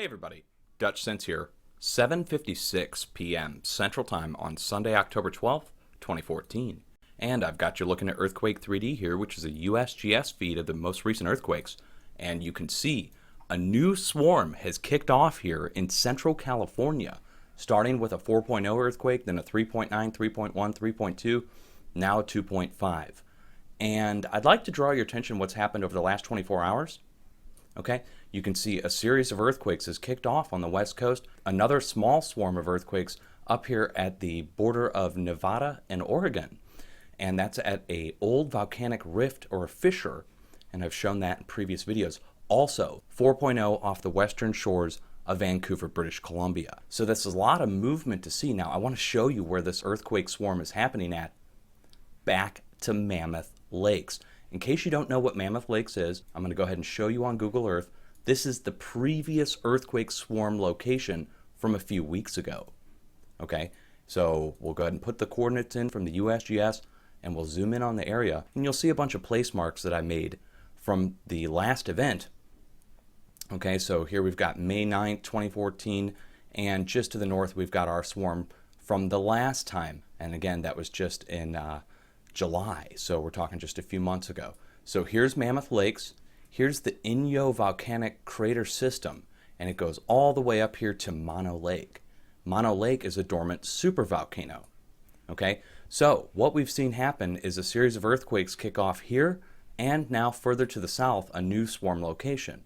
Hey everybody, Dutch Sense here. 7:56 p.m. Central Time on Sunday, October 12th, 2014. And I've got you looking at Earthquake 3D here, which is a USGS feed of the most recent earthquakes. And you can see a new swarm has kicked off here in Central California, starting with a 4.0 earthquake, then a 3.9, 3.1, 3.2, now a 2.5. And I'd like to draw your attention to what's happened over the last 24 hours. Okay, you can see a series of earthquakes has kicked off on the west coast. Another small swarm of earthquakes up here at the border of Nevada and Oregon. And that's at a old volcanic rift or a fissure. And I've shown that in previous videos. Also, 4.0 off the western shores of Vancouver, British Columbia. So this is a lot of movement to see. Now, I want to show you where this earthquake swarm is happening at. Back to Mammoth Lakes. In case you don't know what Mammoth Lakes is, I'm going to go ahead and show you on Google Earth. This is the previous earthquake swarm location from a few weeks ago. Okay, so we'll go ahead and put the coordinates in from the USGS and we'll zoom in on the area. And you'll see a bunch of place marks that I made from the last event. Okay, so here we've got May 9th, 2014, and just to the north we've got our swarm from the last time. And again, that was just in July, so we're talking just a few months ago. So here's Mammoth Lakes, here's the Inyo volcanic crater system, and it goes all the way up here to Mono Lake. Mono Lake is a dormant supervolcano. Okay, so what we've seen happen is a series of earthquakes kick off here, and now further to the south, a new swarm location.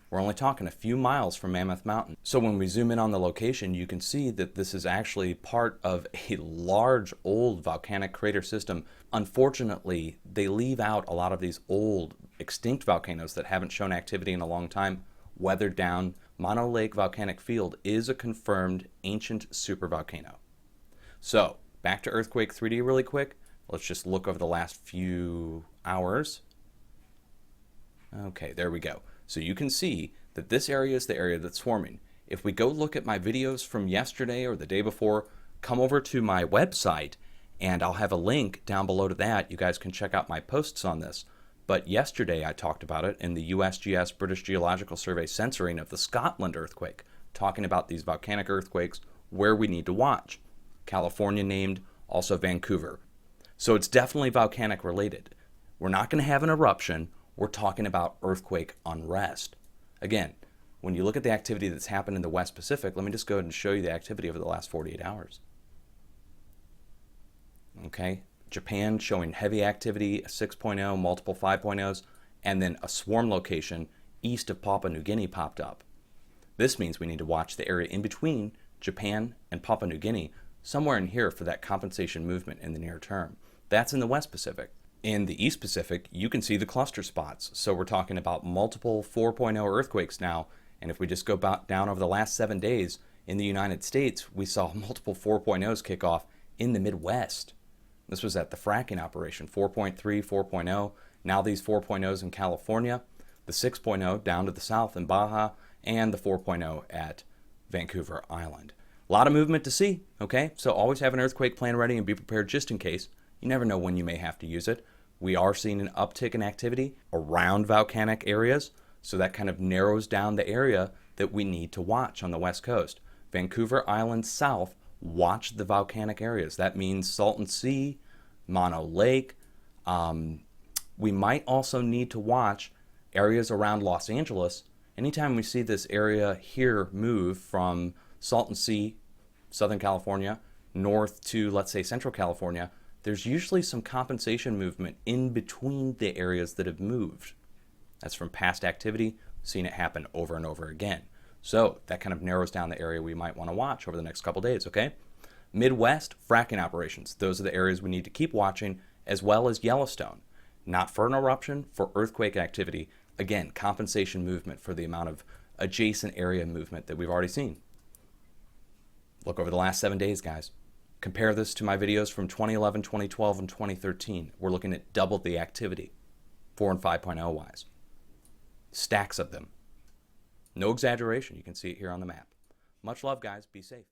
We're only talking a few miles from Mammoth Mountain. So when we zoom in on the location, you can see that this is actually part of a large old volcanic crater system. Unfortunately, they leave out a lot of these old extinct volcanoes that haven't shown activity in a long time, weathered down. Mono Lake Volcanic Field is a confirmed ancient supervolcano. So back to Earthquake 3D really quick. Let's just look over the last few hours. Okay, there we go. So you can see that this area is the area that's swarming. If we go look at my videos from yesterday or the day before, come over to my website and I'll have a link down below to that. You guys can check out my posts on this. But yesterday I talked about it in the USGS British Geological Survey censoring of the Scotland earthquake, talking about these volcanic earthquakes, where we need to watch. California named, also Vancouver. So it's definitely volcanic related. We're not going to have an eruption. We're talking about earthquake unrest. Again, when you look at the activity that's happened in the West Pacific, let me just go ahead and show you the activity over the last 48 hours. Okay, Japan showing heavy activity, a 6.0, multiple 5.0s, and then a swarm location east of Papua New Guinea popped up. This means we need to watch the area in between Japan and Papua New Guinea, somewhere in here for that compensation movement in the near term. That's in the West Pacific. In the East Pacific, you can see the cluster spots. So we're talking about multiple 4.0 earthquakes now. And if we just go down over the last 7 days in the United States, we saw multiple 4.0s kick off in the Midwest. This was at the fracking operation, 4.3, 4.0. Now these 4.0s in California, the 6.0 down to the south in Baja, and the 4.0 at Vancouver Island. A lot of movement to see, okay? So always have an earthquake plan ready and be prepared just in case. You never know when you may have to use it. We are seeing an uptick in activity around volcanic areas, so that kind of narrows down the area that we need to watch on the west coast. Vancouver Island south, watch the volcanic areas. That means Salton Sea, Mono Lake. We might also need to watch areas around Los Angeles. Anytime we see this area here move from Salton Sea, Southern California, north to, let's say, Central California, there's usually some compensation movement in between the areas that have moved. That's from past activity, seen it happen over and over again. So that kind of narrows down the area we might want to watch over the next couple days, okay? Midwest, fracking operations. Those are the areas we need to keep watching, as well as Yellowstone. Not for an eruption, for earthquake activity. Again, compensation movement for the amount of adjacent area movement that we've already seen. Look over the last 7 days, guys. Compare this to my videos from 2011, 2012, and 2013. We're looking at double the activity, 4 and 5.0 wise. Stacks of them. No exaggeration. You can see it here on the map. Much love, guys. Be safe.